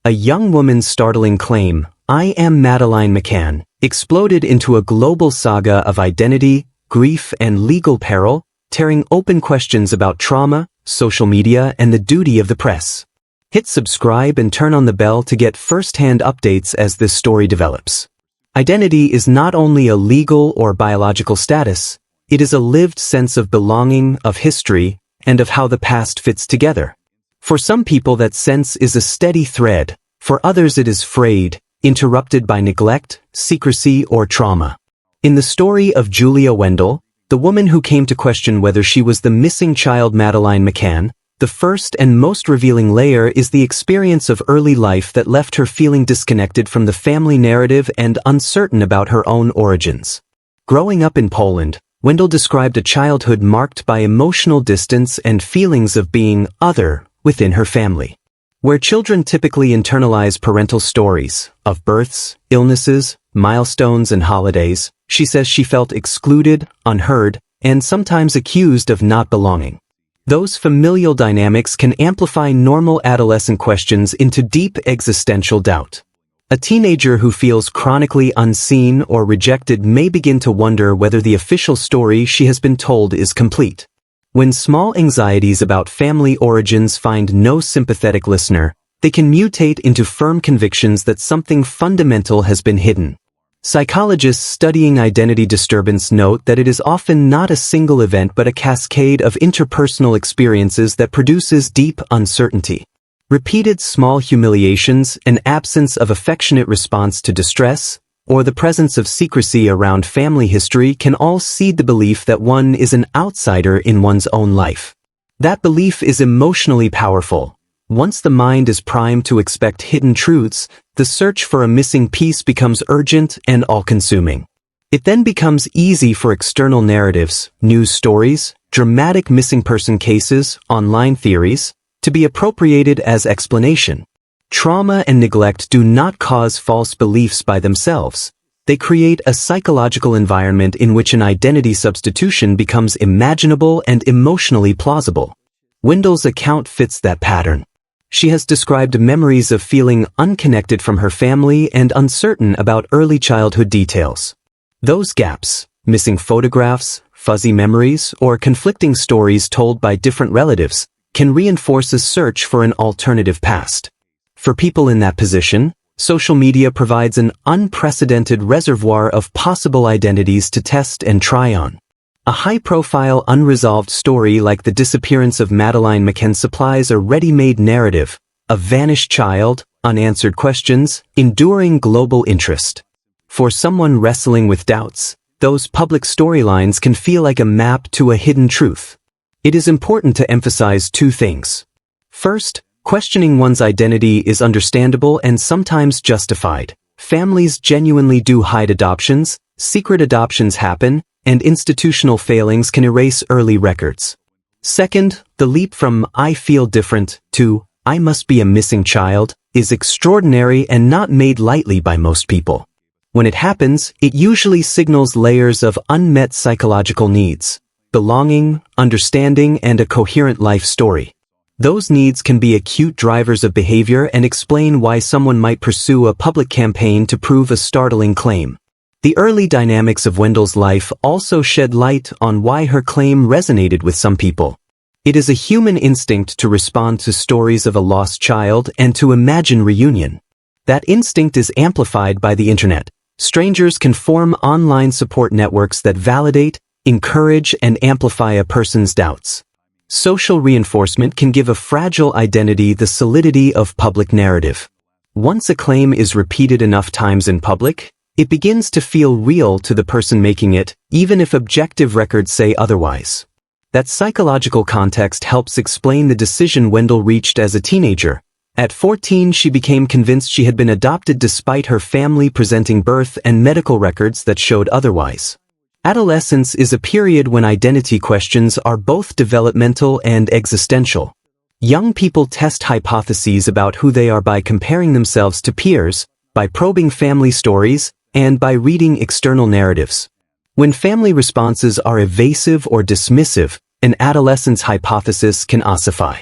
A young woman's startling claim, "I am Madeleine McCann," exploded into a global saga of identity, grief, and legal peril, tearing open questions about trauma, social media, and the duty of the press. Hit subscribe and turn on the bell to get first-hand updates as this story develops. Identity is not only a legal or biological status, it is a lived sense of belonging, of history, and of how the past fits together. For some people that sense is a steady thread, for others it is frayed, interrupted by neglect, secrecy, or trauma. In the story of Julia Wendell, the woman who came to question whether she was the missing child Madeleine McCann, the first and most revealing layer is the experience of early life that left her feeling disconnected from the family narrative and uncertain about her own origins. Growing up in Poland, Wendell described a childhood marked by emotional distance and feelings of being other within her family. Where children typically internalize parental stories of births, illnesses, milestones, and holidays, she says she felt excluded, unheard, and sometimes accused of not belonging. Those familial dynamics can amplify normal adolescent questions into deep existential doubt. A teenager who feels chronically unseen or rejected may begin to wonder whether the official story she has been told is complete. When small anxieties about family origins find no sympathetic listener, they can mutate into firm convictions that something fundamental has been hidden. Psychologists studying identity disturbance note that it is often not a single event but a cascade of interpersonal experiences that produces deep uncertainty. Repeated small humiliations, an absence of affectionate response to distress, or the presence of secrecy around family history can all seed the belief that one is an outsider in one's own life. That belief is emotionally powerful. Once the mind is primed to expect hidden truths, the search for a missing piece becomes urgent and all-consuming. It then becomes easy for external narratives, news stories, dramatic missing person cases, online theories, to be appropriated as explanation. Trauma and neglect do not cause false beliefs by themselves. They create a psychological environment in which an identity substitution becomes imaginable and emotionally plausible. Wendell's account fits that pattern. She has described memories of feeling unconnected from her family and uncertain about early childhood details. Those gaps, missing photographs, fuzzy memories, or conflicting stories told by different relatives, can reinforce a search for an alternative past. For people in that position, social media provides an unprecedented reservoir of possible identities to test and try on. A high-profile, unresolved story like the disappearance of Madeleine McCann supplies a ready-made narrative, a vanished child, unanswered questions, enduring global interest. For someone wrestling with doubts, those public storylines can feel like a map to a hidden truth. It is important to emphasize two things. First, questioning one's identity is understandable and sometimes justified. Families genuinely do hide adoptions, secret adoptions happen, and institutional failings can erase early records. Second, the leap from "I feel different" to "I must be a missing child" is extraordinary and not made lightly by most people. When it happens, it usually signals layers of unmet psychological needs: belonging, understanding, and a coherent life story. Those needs can be acute drivers of behavior and explain why someone might pursue a public campaign to prove a startling claim. The early dynamics of Wendell's life also shed light on why her claim resonated with some people. It is a human instinct to respond to stories of a lost child and to imagine reunion. That instinct is amplified by the internet. Strangers can form online support networks that validate, encourage, and amplify a person's doubts. Social reinforcement can give a fragile identity the solidity of public narrative. Once a claim is repeated enough times in public, it begins to feel real to the person making it, even if objective records say otherwise. That psychological context helps explain the decision Wendell reached as a teenager. At 14, she became convinced she had been adopted despite her family presenting birth and medical records that showed otherwise. Adolescence is a period when identity questions are both developmental and existential. Young people test hypotheses about who they are by comparing themselves to peers, by probing family stories, and by reading external narratives. When family responses are evasive or dismissive, an adolescent's hypothesis can ossify.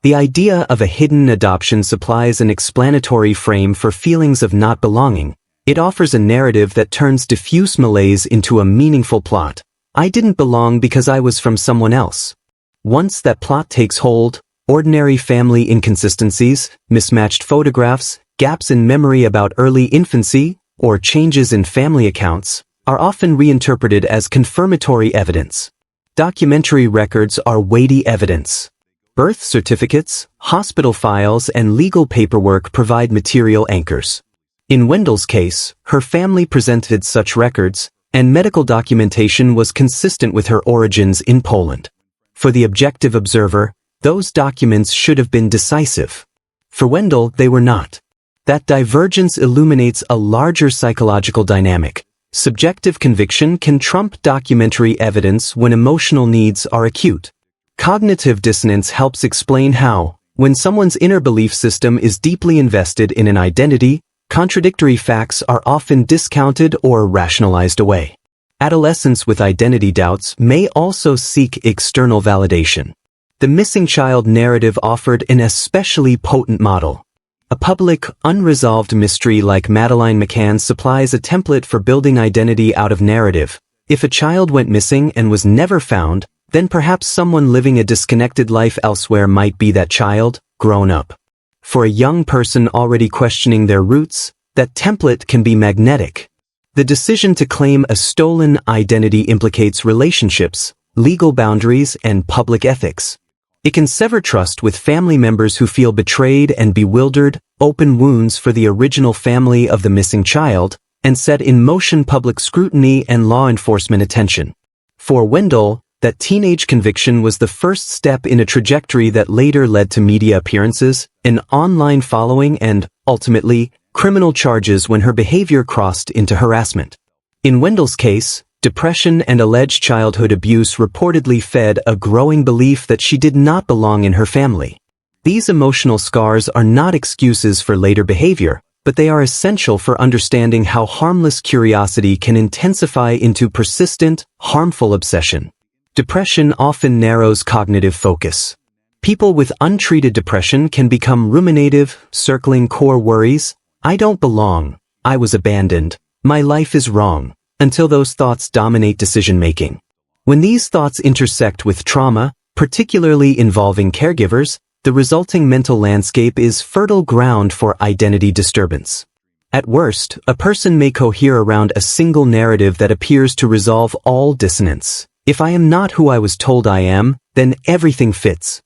The idea of a hidden adoption supplies an explanatory frame for feelings of not belonging. It offers a narrative that turns diffuse malaise into a meaningful plot. I didn't belong because I was from someone else. Once that plot takes hold, ordinary family inconsistencies, mismatched photographs, gaps in memory about early infancy, or changes in family accounts, are often reinterpreted as confirmatory evidence. Documentary records are weighty evidence. Birth certificates, hospital files, and legal paperwork provide material anchors. In Wendell's case, her family presented such records, and medical documentation was consistent with her origins in Poland. For the objective observer, those documents should have been decisive. For Wendell, they were not. That divergence illuminates a larger psychological dynamic. Subjective conviction can trump documentary evidence when emotional needs are acute. Cognitive dissonance helps explain how, when someone's inner belief system is deeply invested in an identity, contradictory facts are often discounted or rationalized away. Adolescents with identity doubts may also seek external validation. The missing child narrative offered an especially potent model. A public, unresolved mystery like Madeleine McCann supplies a template for building identity out of narrative. If a child went missing and was never found, then perhaps someone living a disconnected life elsewhere might be that child, grown up. For a young person already questioning their roots, that template can be magnetic. The decision to claim a stolen identity implicates relationships, legal boundaries, and public ethics. It can sever trust with family members who feel betrayed and bewildered, open wounds for the original family of the missing child, and set in motion public scrutiny and law enforcement attention. For Wendell, that teenage conviction was the first step in a trajectory that later led to media appearances, an online following, and, ultimately, criminal charges when her behavior crossed into harassment. In Wendell's case, depression and alleged childhood abuse reportedly fed a growing belief that she did not belong in her family. These emotional scars are not excuses for later behavior, but they are essential for understanding how harmless curiosity can intensify into persistent, harmful obsession. Depression often narrows cognitive focus. People with untreated depression can become ruminative, circling core worries. I don't belong. I was abandoned. My life is wrong. Until those thoughts dominate decision-making. When these thoughts intersect with trauma, particularly involving caregivers, the resulting mental landscape is fertile ground for identity disturbance. At worst, a person may cohere around a single narrative that appears to resolve all dissonance. If I am not who I was told I am, then everything fits.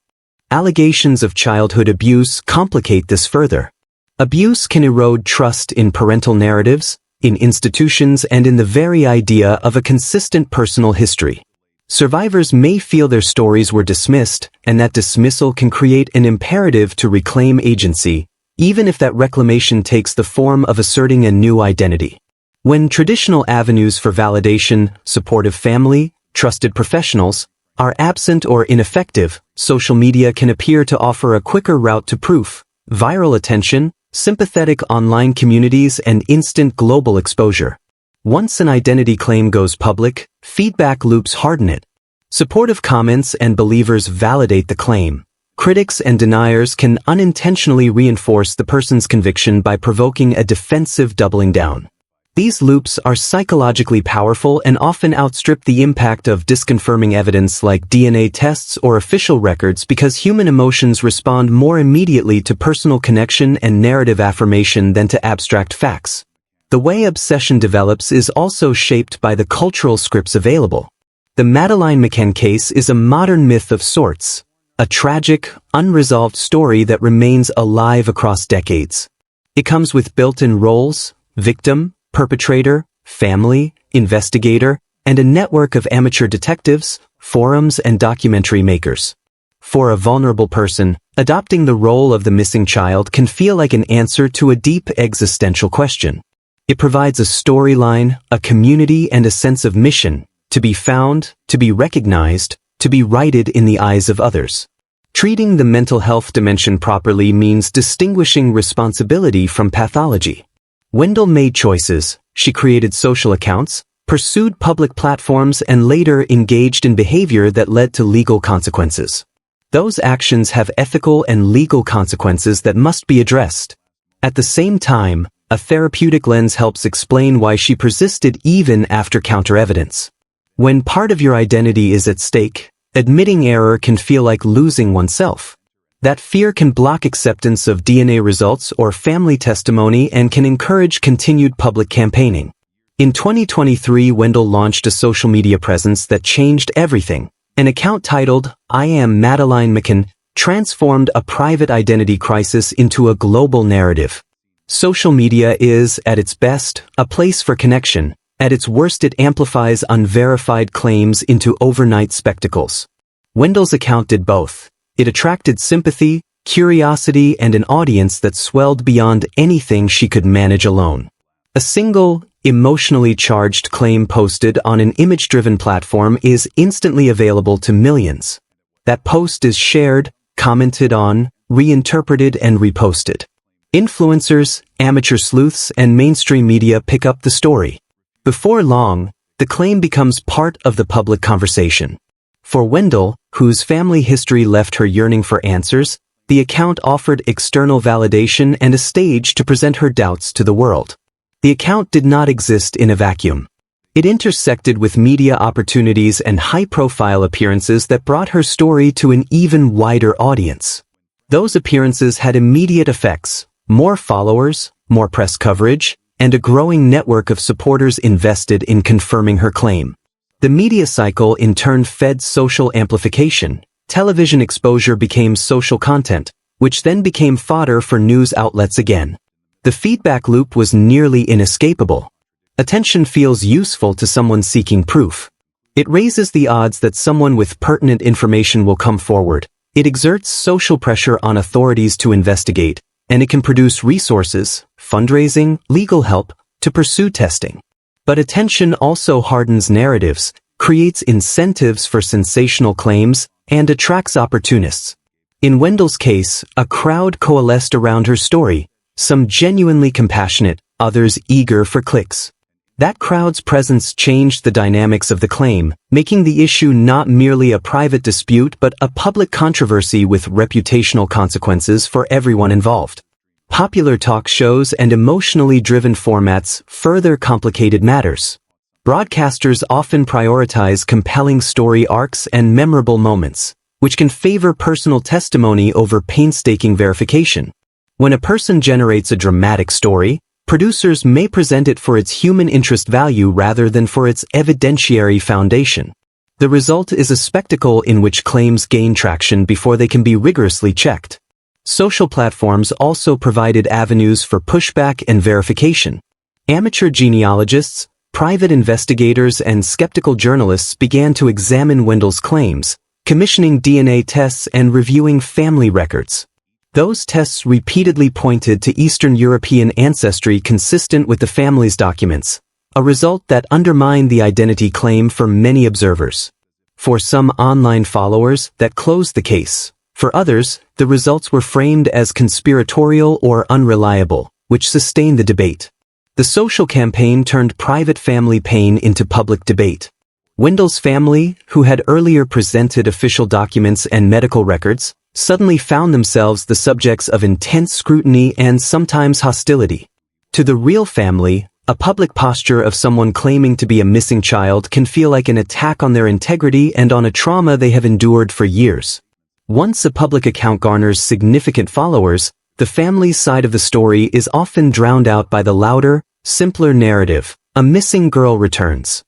Allegations of childhood abuse complicate this further. Abuse can erode trust in parental narratives, in institutions, and in the very idea of a consistent personal history. Survivors may feel their stories were dismissed, and that dismissal can create an imperative to reclaim agency, even if that reclamation takes the form of asserting a new identity. When traditional avenues for validation, supportive family, trusted professionals, are absent or ineffective, social media can appear to offer a quicker route to proof, viral attention, sympathetic online communities, and instant global exposure. Once an identity claim goes public, feedback loops harden it. Supportive comments and believers validate the claim. Critics and deniers can unintentionally reinforce the person's conviction by provoking a defensive doubling down. These loops are psychologically powerful and often outstrip the impact of disconfirming evidence like DNA tests or official records because human emotions respond more immediately to personal connection and narrative affirmation than to abstract facts. The way obsession develops is also shaped by the cultural scripts available. The Madeleine McCann case is a modern myth of sorts, a tragic, unresolved story that remains alive across decades. It comes with built-in roles, victim, perpetrator, family, investigator, and a network of amateur detectives, forums, and documentary makers. For a vulnerable person, adopting the role of the missing child can feel like an answer to a deep existential question. It provides a storyline, a community, and a sense of mission, to be found, to be recognized, to be righted in the eyes of others. Treating the mental health dimension properly means distinguishing responsibility from pathology. Wendell made choices. She created social accounts, pursued public platforms, and later engaged in behavior that led to legal consequences. Those actions have ethical and legal consequences that must be addressed. At the same time, a therapeutic lens helps explain why she persisted even after counter-evidence. When part of your identity is at stake, admitting error can feel like losing oneself. That fear can block acceptance of DNA results or family testimony and can encourage continued public campaigning. In 2023, Wendell launched a social media presence that changed everything. An account titled, "I am Madeleine McCann," transformed a private identity crisis into a global narrative. Social media is, at its best, a place for connection. At its worst, it amplifies unverified claims into overnight spectacles. Wendell's account did both. It attracted sympathy, curiosity, and an audience that swelled beyond anything she could manage alone. A single, emotionally charged claim posted on an image-driven platform is instantly available to millions. That post is shared, commented on, reinterpreted, and reposted. Influencers, amateur sleuths, and mainstream media pick up the story. Before long, the claim becomes part of the public conversation. For Wendell, whose family history left her yearning for answers, the account offered external validation and a stage to present her doubts to the world. The account did not exist in a vacuum. It intersected with media opportunities and high-profile appearances that brought her story to an even wider audience. Those appearances had immediate effects: more followers, more press coverage, and a growing network of supporters invested in confirming her claim. The media cycle in turn fed social amplification. Television exposure became social content, which then became fodder for news outlets again. The feedback loop was nearly inescapable. Attention feels useful to someone seeking proof. It raises the odds that someone with pertinent information will come forward. It exerts social pressure on authorities to investigate, and it can produce resources, fundraising, legal help, to pursue testing. But attention also hardens narratives, creates incentives for sensational claims, and attracts opportunists. In Wendell's case, a crowd coalesced around her story, some genuinely compassionate, others eager for clicks. That crowd's presence changed the dynamics of the claim, making the issue not merely a private dispute but a public controversy with reputational consequences for everyone involved. Popular talk shows and emotionally driven formats further complicated matters. Broadcasters often prioritize compelling story arcs and memorable moments, which can favor personal testimony over painstaking verification. When a person generates a dramatic story, producers may present it for its human interest value rather than for its evidentiary foundation. The result is a spectacle in which claims gain traction before they can be rigorously checked. Social platforms also provided avenues for pushback and verification. Amateur genealogists, private investigators, and skeptical journalists began to examine Wendell's claims, commissioning DNA tests and reviewing family records. Those tests repeatedly pointed to Eastern European ancestry consistent with the family's documents, a result that undermined the identity claim for many observers. For some online followers, that closed the case. For others, the results were framed as conspiratorial or unreliable, which sustained the debate. The social campaign turned private family pain into public debate. Wendell's family, who had earlier presented official documents and medical records, suddenly found themselves the subjects of intense scrutiny and sometimes hostility. To the real family, a public posture of someone claiming to be a missing child can feel like an attack on their integrity and on a trauma they have endured for years. Once a public account garners significant followers, the family's side of the story is often drowned out by the louder, simpler narrative: a missing girl returns.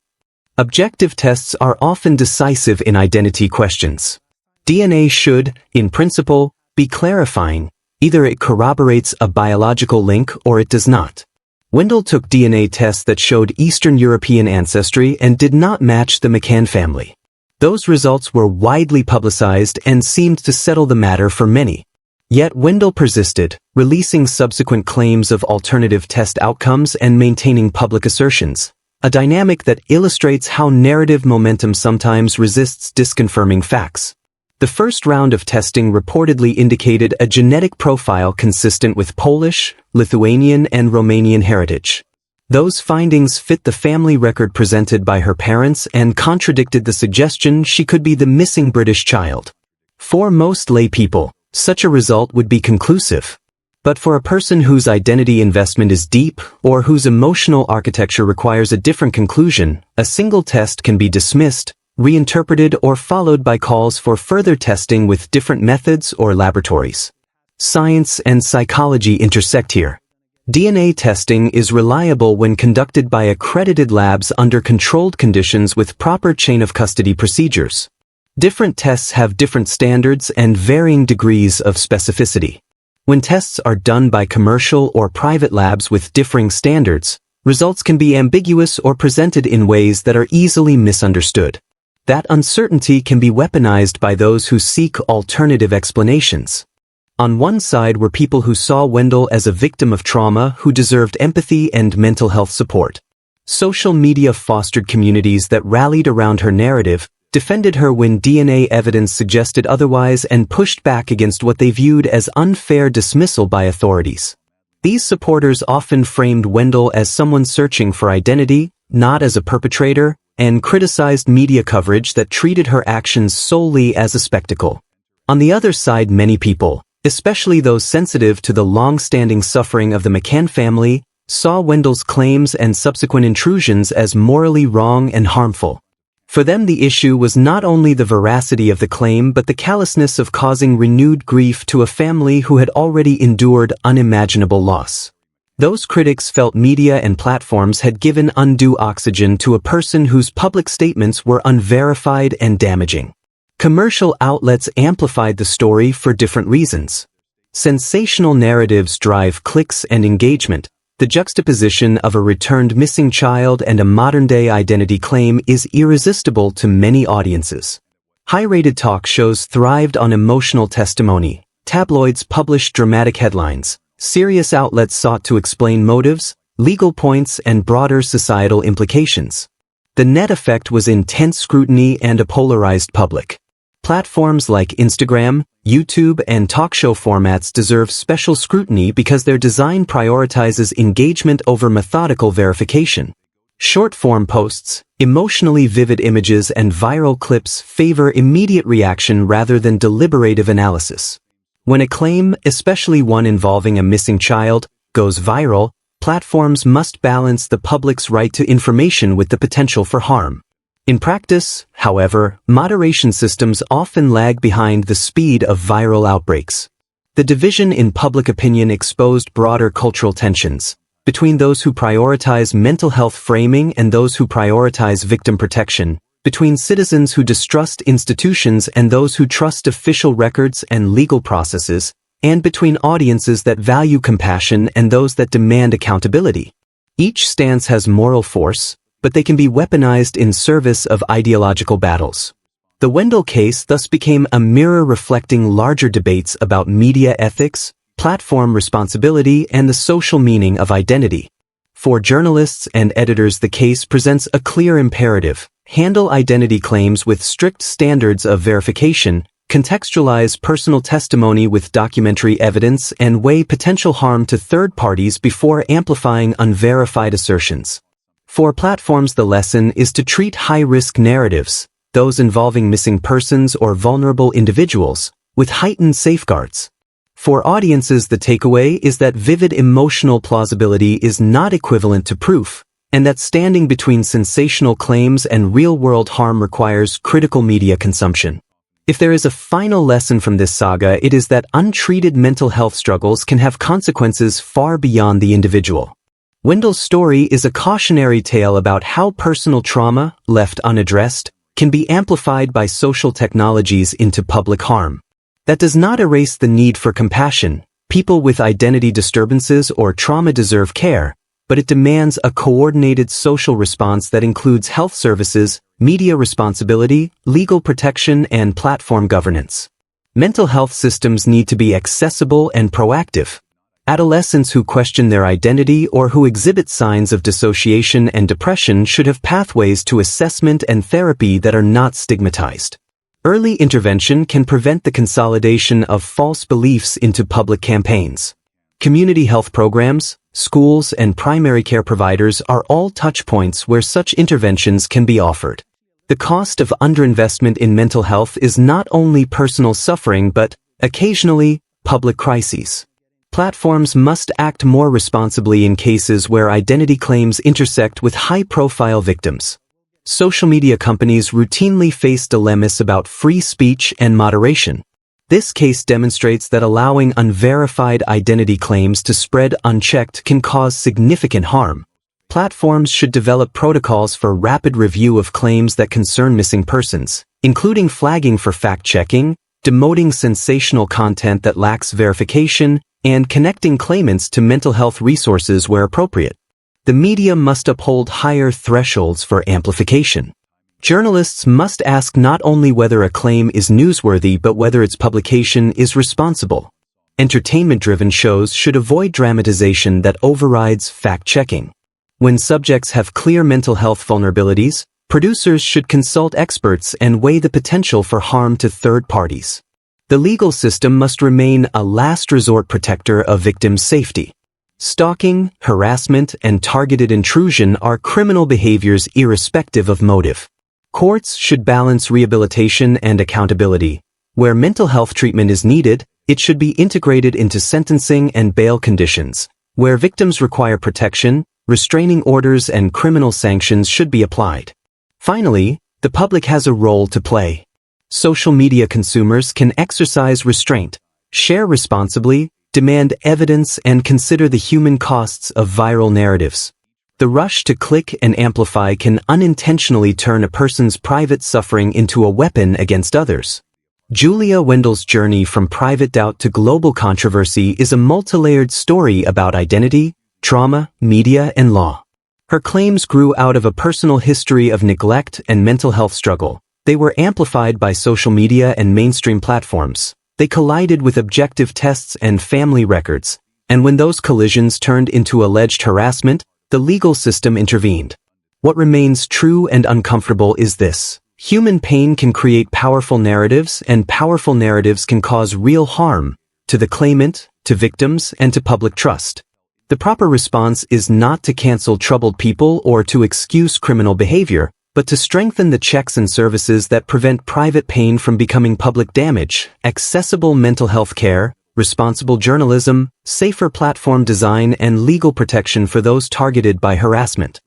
Objective tests are often decisive in identity questions. DNA should, in principle, be clarifying. Either it corroborates a biological link or it does not. Wendell took DNA tests that showed Eastern European ancestry and did not match the McCann family. Those results were widely publicized and seemed to settle the matter for many. Yet Wendell persisted, releasing subsequent claims of alternative test outcomes and maintaining public assertions, a dynamic that illustrates how narrative momentum sometimes resists disconfirming facts. The first round of testing reportedly indicated a genetic profile consistent with Polish, Lithuanian, and Romanian heritage. Those findings fit the family record presented by her parents and contradicted the suggestion she could be the missing British child. For most lay people, such a result would be conclusive. But for a person whose identity investment is deep or whose emotional architecture requires a different conclusion, a single test can be dismissed, reinterpreted, or followed by calls for further testing with different methods or laboratories. Science and psychology intersect here. DNA testing is reliable when conducted by accredited labs under controlled conditions with proper chain of custody procedures. Different tests have different standards and varying degrees of specificity. When tests are done by commercial or private labs with differing standards, results can be ambiguous or presented in ways that are easily misunderstood. That uncertainty can be weaponized by those who seek alternative explanations. On one side were people who saw Wendell as a victim of trauma who deserved empathy and mental health support. Social media fostered communities that rallied around her narrative, defended her when DNA evidence suggested otherwise, and pushed back against what they viewed as unfair dismissal by authorities. These supporters often framed Wendell as someone searching for identity, not as a perpetrator, and criticized media coverage that treated her actions solely as a spectacle. On the other side, many people, especially those sensitive to the long-standing suffering of the McCann family, saw Wendell's claims and subsequent intrusions as morally wrong and harmful. For them, the issue was not only the veracity of the claim but the callousness of causing renewed grief to a family who had already endured unimaginable loss. Those critics felt media and platforms had given undue oxygen to a person whose public statements were unverified and damaging. Commercial outlets amplified the story for different reasons. Sensational narratives drive clicks and engagement. The juxtaposition of a returned missing child and a modern-day identity claim is irresistible to many audiences. High-rated talk shows thrived on emotional testimony. Tabloids published dramatic headlines. Serious outlets sought to explain motives, legal points, and broader societal implications. The net effect was intense scrutiny and a polarized public. Platforms like Instagram, YouTube, and talk show formats deserve special scrutiny because their design prioritizes engagement over methodical verification. Short-form posts, emotionally vivid images, and viral clips favor immediate reaction rather than deliberative analysis. When a claim, especially one involving a missing child, goes viral, platforms must balance the public's right to information with the potential for harm. In practice, however, moderation systems often lag behind the speed of viral outbreaks. The division in public opinion exposed broader cultural tensions between those who prioritize mental health framing and those who prioritize victim protection, between citizens who distrust institutions and those who trust official records and legal processes, and between audiences that value compassion and those that demand accountability. Each stance has moral force, but they can be weaponized in service of ideological battles. The Wendell case thus became a mirror reflecting larger debates about media ethics, platform responsibility, and the social meaning of identity. For journalists and editors, the case presents a clear imperative: handle identity claims with strict standards of verification, contextualize personal testimony with documentary evidence, and weigh potential harm to third parties before amplifying unverified assertions. For platforms, the lesson is to treat high-risk narratives, those involving missing persons or vulnerable individuals, with heightened safeguards. For audiences, the takeaway is that vivid emotional plausibility is not equivalent to proof, and that standing between sensational claims and real-world harm requires critical media consumption. If there is a final lesson from this saga, it is that untreated mental health struggles can have consequences far beyond the individual. Wendell's story is a cautionary tale about how personal trauma, left unaddressed, can be amplified by social technologies into public harm. That does not erase the need for compassion. People with identity disturbances or trauma deserve care, but it demands a coordinated social response that includes health services, media responsibility, legal protection, and platform governance. Mental health systems need to be accessible and proactive. Adolescents who question their identity or who exhibit signs of dissociation and depression should have pathways to assessment and therapy that are not stigmatized. Early intervention can prevent the consolidation of false beliefs into public campaigns. Community health programs, schools, and primary care providers are all touchpoints where such interventions can be offered. The cost of underinvestment in mental health is not only personal suffering but, occasionally, public crises. Platforms must act more responsibly in cases where identity claims intersect with high-profile victims. Social media companies routinely face dilemmas about free speech and moderation. This case demonstrates that allowing unverified identity claims to spread unchecked can cause significant harm. Platforms should develop protocols for rapid review of claims that concern missing persons, including flagging for fact-checking, demoting sensational content that lacks verification, and connecting claimants to mental health resources where appropriate. The media must uphold higher thresholds for amplification. Journalists must ask not only whether a claim is newsworthy but whether its publication is responsible. Entertainment-driven shows should avoid dramatization that overrides fact-checking. When subjects have clear mental health vulnerabilities, producers should consult experts and weigh the potential for harm to third parties. The legal system must remain a last resort protector of victims' safety. Stalking, harassment, and targeted intrusion are criminal behaviors irrespective of motive. Courts should balance rehabilitation and accountability. Where mental health treatment is needed, it should be integrated into sentencing and bail conditions. Where victims require protection, restraining orders and criminal sanctions should be applied. Finally, the public has a role to play. Social media consumers can exercise restraint, share responsibly, demand evidence, and consider the human costs of viral narratives. The rush to click and amplify can unintentionally turn a person's private suffering into a weapon against others. Julia Wendell's journey from private doubt to global controversy is a multi-layered story about identity, trauma, media, and law. Her claims grew out of a personal history of neglect and mental health struggle. They were amplified by social media and mainstream platforms. They collided with objective tests and family records. And when those collisions turned into alleged harassment, the legal system intervened. What remains true and uncomfortable is this: human pain can create powerful narratives, and powerful narratives can cause real harm to the claimant, to victims, and to public trust. The proper response is not to cancel troubled people or to excuse criminal behavior, but to strengthen the checks and services that prevent private pain from becoming public damage. Accessible mental health care, responsible journalism, safer platform design, and legal protection for those targeted by harassment.